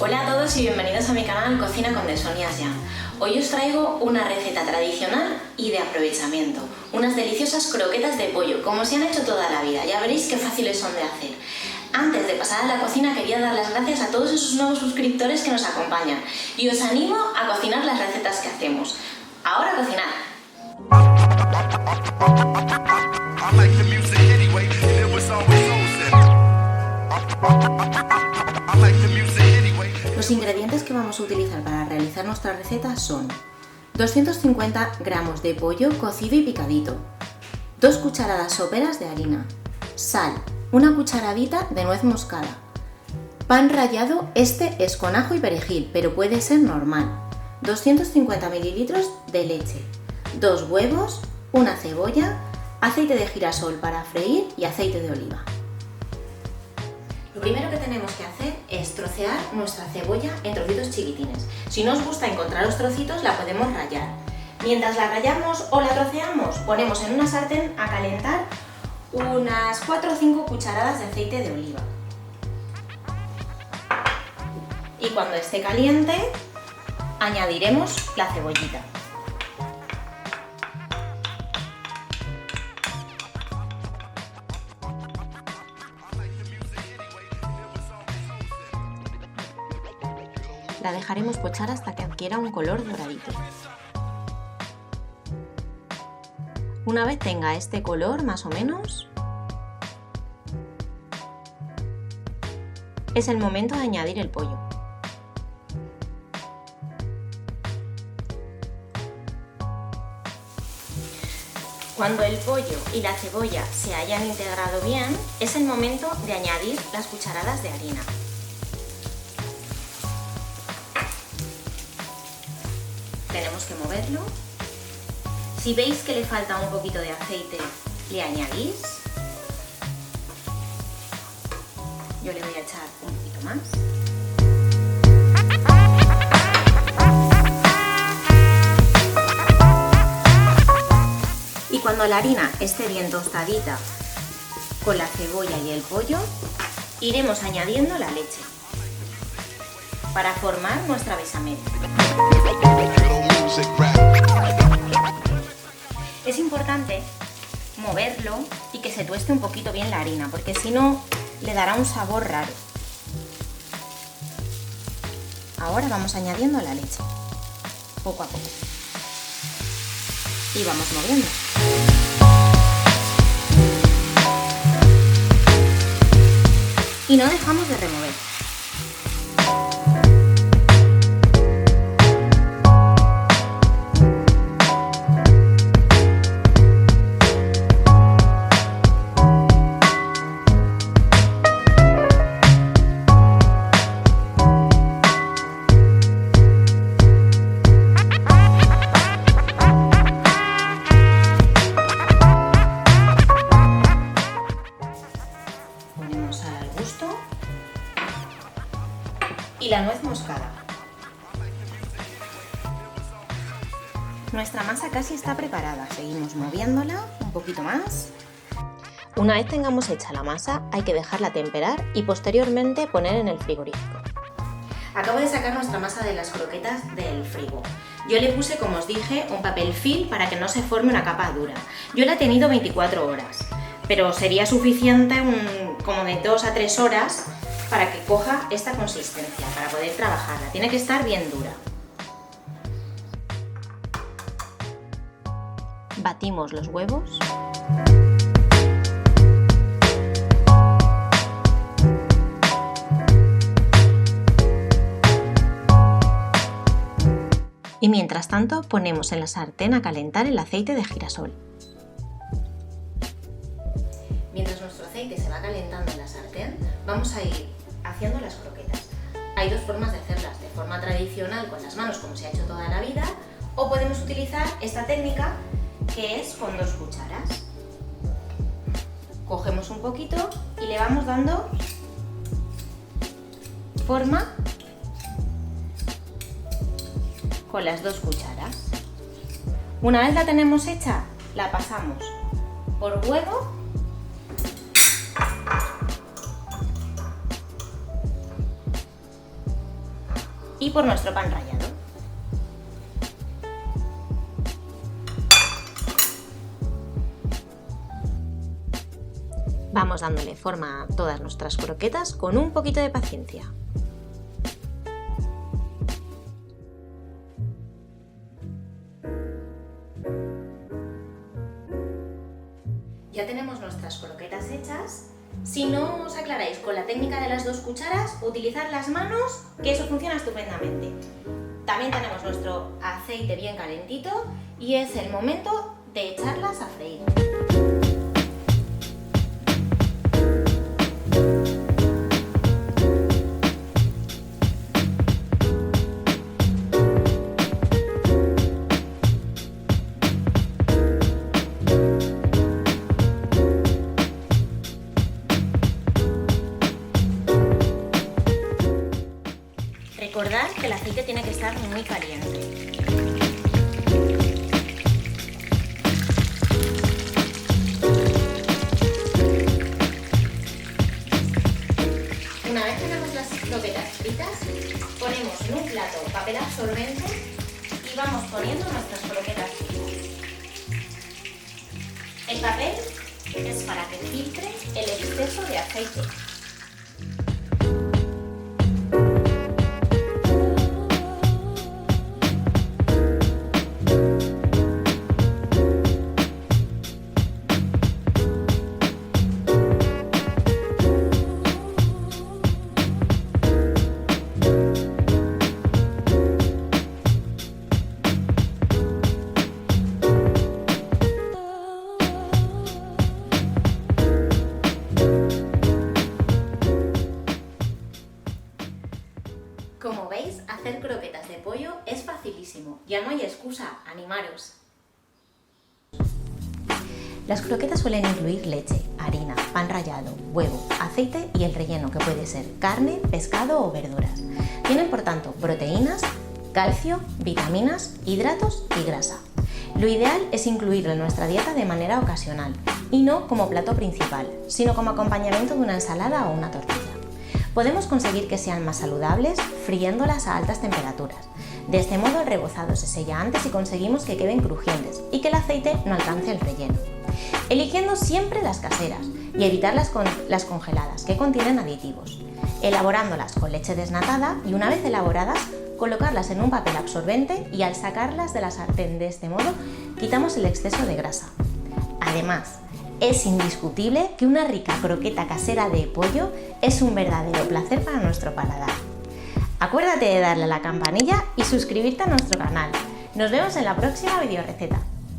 Hola a todos y bienvenidos a mi canal Cocina con Desonias Ya. Hoy os traigo una receta tradicional y de aprovechamiento. Unas deliciosas croquetas de pollo, como se han hecho toda la vida. Ya veréis qué fáciles son de hacer. Antes de pasar a la cocina quería dar las gracias a todos esos nuevos suscriptores que nos acompañan. Y os animo a cocinar las recetas que hacemos. ¡Ahora a cocinar! Los ingredientes que vamos a utilizar para realizar nuestra receta son 250 gramos de pollo cocido y picadito, 2 cucharadas soperas de harina, sal, una cucharadita de nuez moscada, pan rallado, este es con ajo y perejil, pero puede ser normal, 250 mililitros de leche, 2 huevos, una cebolla, aceite de girasol para freír y aceite de oliva. Lo primero que tenemos que hacer es trocear nuestra cebolla en trocitos chiquitines. Si no os gusta encontrar los trocitos, la podemos rallar. Mientras la rallamos o la troceamos, ponemos en una sartén a calentar unas 4 o 5 cucharadas de aceite de oliva. Y cuando esté caliente, añadiremos la cebollita. La dejaremos pochar hasta que adquiera un color doradito. Una vez tenga este color, más o menos, es el momento de añadir el pollo. Cuando el pollo y la cebolla se hayan integrado bien, es el momento de añadir las cucharadas de harina. Tenemos que moverlo. Si veis que le falta un poquito de aceite, le añadís. Yo le voy a echar un poquito más. Y cuando la harina esté bien tostadita con la cebolla y el pollo, iremos añadiendo la leche para formar nuestra bechamel. Es importante moverlo y que se tueste un poquito bien la harina, porque si no le dará un sabor raro. Ahora vamos añadiendo la leche, poco a poco. Y vamos moviendo. Y no dejamos de remover. Sal al gusto y la nuez moscada. Nuestra masa casi está preparada, seguimos moviéndola un poquito más. Una vez tengamos hecha la masa, hay que dejarla temperar y posteriormente poner en el frigorífico. Acabo de sacar nuestra masa de las croquetas del frigo. Yo le puse, como os dije, un papel film para que no se forme una capa dura. Yo la he tenido 24 horas. Pero sería suficiente como de 2 a 3 horas para que coja esta consistencia, para poder trabajarla. Tiene que estar bien dura. Batimos los huevos. Y mientras tanto ponemos en la sartén a calentar el aceite de girasol. Mientras nuestro aceite se va calentando en la sartén, vamos a ir haciendo las croquetas. Hay 2 formas de hacerlas, de forma tradicional con las manos como se ha hecho toda la vida, o podemos utilizar esta técnica que es con 2 cucharas. Cogemos un poquito y le vamos dando forma con las 2 cucharas. Una vez la tenemos hecha, la pasamos por huevo y por nuestro pan rallado. Vamos dándole forma a todas nuestras croquetas con un poquito de paciencia. Ya tenemos nuestras croquetas hechas. Si no os aclaráis con la técnica de las 2 cucharas, utilizad las manos, que eso funciona estupendamente. También tenemos nuestro aceite bien calentito y es el momento de echarlas a freír. Recordad que el aceite tiene que estar muy caliente. Una vez tenemos las croquetas fritas, ponemos en un plato papel absorbente y vamos poniendo nuestras croquetas fritas. El papel es para que filtre el exceso de aceite. Como veis, hacer croquetas de pollo es facilísimo, ya no hay excusa, animaros. Las croquetas suelen incluir leche, harina, pan rallado, huevo, aceite y el relleno, que puede ser carne, pescado o verduras. Tienen por tanto proteínas, calcio, vitaminas, hidratos y grasa. Lo ideal es incluirlo en nuestra dieta de manera ocasional y no como plato principal, sino como acompañamiento de una ensalada o una tortilla. Podemos conseguir que sean más saludables friéndolas a altas temperaturas. De este modo el rebozado se sella antes y conseguimos que queden crujientes y que el aceite no alcance el relleno. Eligiendo siempre las caseras y evitar las congeladas, que contienen aditivos. Elaborándolas con leche desnatada y una vez elaboradas, colocarlas en un papel absorbente y al sacarlas de la sartén de este modo, quitamos el exceso de grasa. Además, es indiscutible que una rica croqueta casera de pollo es un verdadero placer para nuestro paladar. Acuérdate de darle a la campanilla y suscribirte a nuestro canal. Nos vemos en la próxima videoreceta.